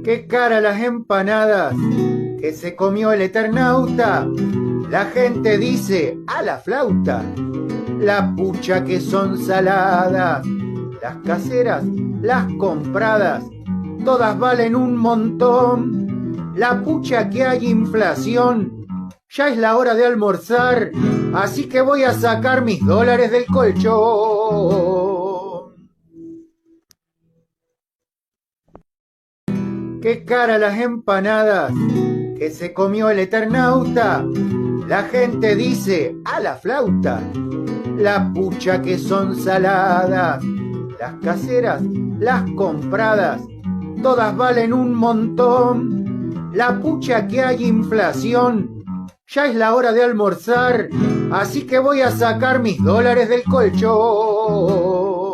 Qué cara las empanadas que se comió el Eternauta. La gente dice a la flauta. La pucha que son saladas. Las caseras, las compradas, todas valen un montón. La pucha que hay inflación. Ya es la hora de almorzar, así que voy a sacar mis dólares del colchón. Qué cara las empanadas que se comió el Eternauta. La gente dice a la flauta. La pucha que son saladas. Las caseras, las compradas, todas valen un montón. La pucha que hay inflación. Ya es la hora de almorzar, así que voy a sacar mis dólares del colchón.